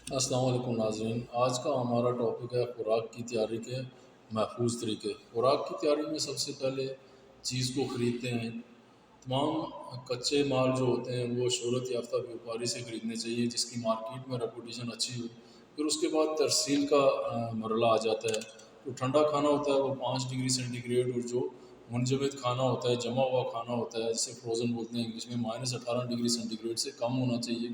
السلام علیکم ناظرین، آج کا ہمارا ٹاپک ہے خوراک کی تیاری کے محفوظ طریقے۔ خوراک کی تیاری میں سب سے پہلے چیز کو خریدتے ہیں۔ تمام کچے مال جو ہوتے ہیں وہ شہرت یافتہ بیوپاری سے خریدنے چاہیے جس کی مارکیٹ میں ریپوٹیشن اچھی ہو۔ پھر اس کے بعد ترسیل کا مرحلہ آ جاتا ہے۔ جو ٹھنڈا کھانا ہوتا ہے وہ 5 ڈگری سینٹی گریڈ، اور جو منجمد کھانا ہوتا ہے، جمع ہوا کھانا ہوتا ہے جسے فروزن بولتے ہیں انگلش میں، -18 ڈگری سینٹی گریڈ سے کم ہونا چاہیے۔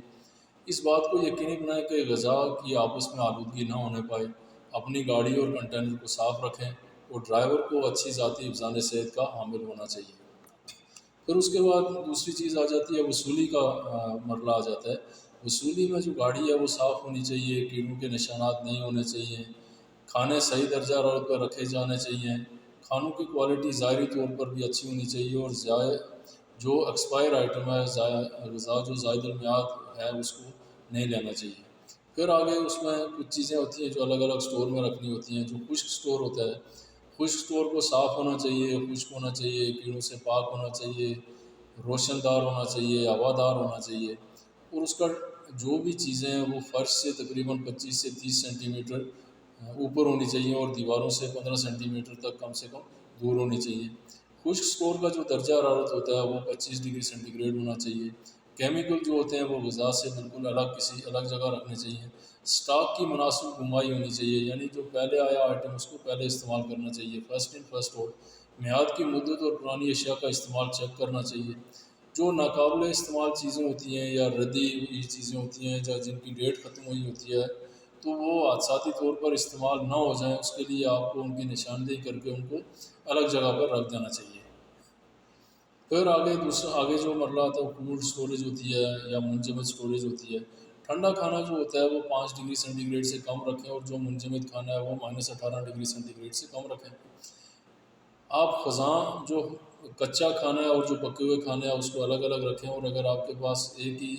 اس بات کو یقینی بنائیں کہ غذا کی آپس میں آلودگی نہ ہونے پائے۔ اپنی گاڑی اور کنٹینر کو صاف رکھیں، اور ڈرائیور کو اچھی ذاتی حفظان صحت کا حامل ہونا چاہیے۔ پھر اس کے بعد دوسری چیز آ جاتی ہے، وصولی کا مرحلہ آ جاتا ہے۔ وصولی میں جو گاڑی ہے وہ صاف ہونی چاہیے، کیڑوں کے نشانات نہیں ہونے چاہیے، کھانے صحیح درجہ حرارت پر رکھے جانے چاہیے، کھانوں کی کوالٹی ظاہری طور پر بھی اچھی ہونی چاہیے، اور جو ایکسپائر آئٹم ہے، غذا جو زائد المیعاد ہے اس کو نہیں لینا چاہیے۔ پھر آگے اس میں کچھ چیزیں ہوتی ہیں جو الگ الگ سٹور میں رکھنی ہوتی ہیں۔ جو خشک سٹور ہوتا ہے، خشک سٹور کو صاف ہونا چاہیے، خشک ہونا چاہیے، کیڑوں سے پاک ہونا چاہیے، روشن دار ہونا چاہیے، ہوادار ہونا چاہیے، اور اس کا جو بھی چیزیں ہیں وہ فرش سے تقریباً 25 سے 30 سینٹی میٹر اوپر ہونی چاہیے، اور دیواروں سے 15 سینٹی میٹر تک کم سے کم دور ہونی چاہیے۔ خشک سٹور کا جو درجہ حرارت ہوتا ہے وہ 25 ڈگری سینٹی گریڈ ہونا چاہیے۔ کیمیکل جو ہوتے ہیں وہ غذا سے بالکل کسی الگ جگہ رکھنے چاہیے۔ سٹاک کی مناسب گمائی ہونی چاہیے، یعنی جو پہلے آیا آئٹم اس کو پہلے استعمال کرنا چاہیے، فرسٹ ان فرسٹ آؤٹ۔ میعاد کی مدت اور پرانی اشیاء کا استعمال چیک کرنا چاہیے۔ جو ناقابل استعمال چیزیں ہوتی ہیں یا ردی ہوئی چیزیں ہوتی ہیں یا جن کی ڈیٹ ختم ہوئی ہوتی ہے تو وہ حادثاتی طور پر استعمال نہ ہو جائیں، اس کے لیے آپ کو ان کی نشاندہی کر کے ان کو الگ جگہ پر رکھ دینا چاہیے۔ پھر آگے جو مرحلہ آتا ہے وہ کولڈ سٹوریج ہوتی ہے یا منجمد سٹوریج ہوتی ہے۔ ٹھنڈا کھانا جو ہوتا ہے وہ 5 ڈگری سینٹی گریڈ سے کم رکھیں، اور جو منجمد کھانا ہے وہ -18 ڈگری سینٹی گریڈ سے کم رکھیں۔ آپ خزاں جو کچا کھانا ہے اور جو پکے ہوئے کھانے ہیں اس کو الگ الگ رکھیں، اور اگر آپ کے پاس ایک ہی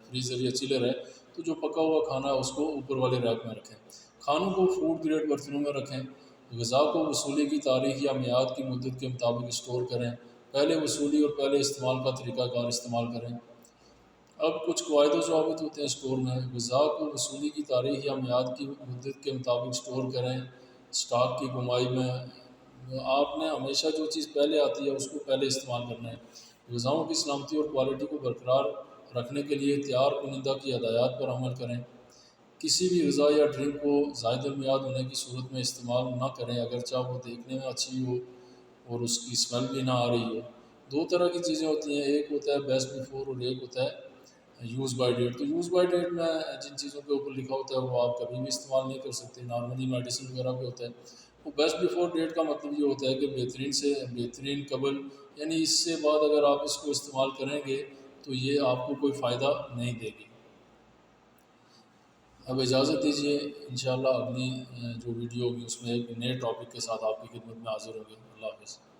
فریزر یا چلر ہے تو جو پکا ہوا کھانا ہے اس کو اوپر والے ریک میں رکھیں۔ کھانوں کو فوڈ گریڈ برتنوں میں رکھیں۔ غذا کو وصولی کی تاریخ یا میعاد کی مدت کے مطابق اسٹور کریں۔ پہلے وصولی اور پہلے استعمال کا طریقہ کار استعمال کریں۔ اب کچھ قواعد و ضوابط ہوتے ہیں اسٹور میں۔ غذا کو وصولی کی تاریخ یا میعاد کی مدت کے مطابق اسٹور کریں۔ اسٹاک کی گمائی میں آپ نے ہمیشہ جو چیز پہلے آتی ہے اس کو پہلے استعمال کرنا ہے۔ غذاؤں کی سلامتی اور کوالٹی کو برقرار رکھنے کے لیے تیار کنندہ کی ہدایات پر عمل کریں۔ کسی بھی غذا یا ڈرنک کو زائد المیعاد ہونے کی صورت میں استعمال نہ کریں، اگرچہ وہ دیکھنے میں اچھی ہو اور اس کی اسمیل بھی نہ آ رہی ہو۔ دو طرح کی چیزیں ہوتی ہیں، ایک ہوتا ہے بیسٹ بیفور اور ایک ہوتا ہے یوز بائی ڈیٹ۔ تو یوز بائی ڈیٹ میں جن چیزوں کے اوپر لکھا ہوتا ہے وہ آپ کبھی بھی استعمال نہیں کر سکتے، نارملی میڈیسن وغیرہ پہ ہوتا ہے۔ وہ بیسٹ بیفور ڈیٹ کا مطلب یہ ہوتا ہے کہ بہترین سے بہترین قبل، یعنی اس سے بعد اگر آپ اس کو استعمال کریں گے تو یہ آپ کو کوئی فائدہ نہیں دے گی۔ اب اجازت دیجیے، انشاءاللہ اگلی جو ویڈیو ہوگی اس میں ایک نئے ٹاپک کے ساتھ آپ کی خدمت میں حاضر ہوگی۔ اللہ حافظ۔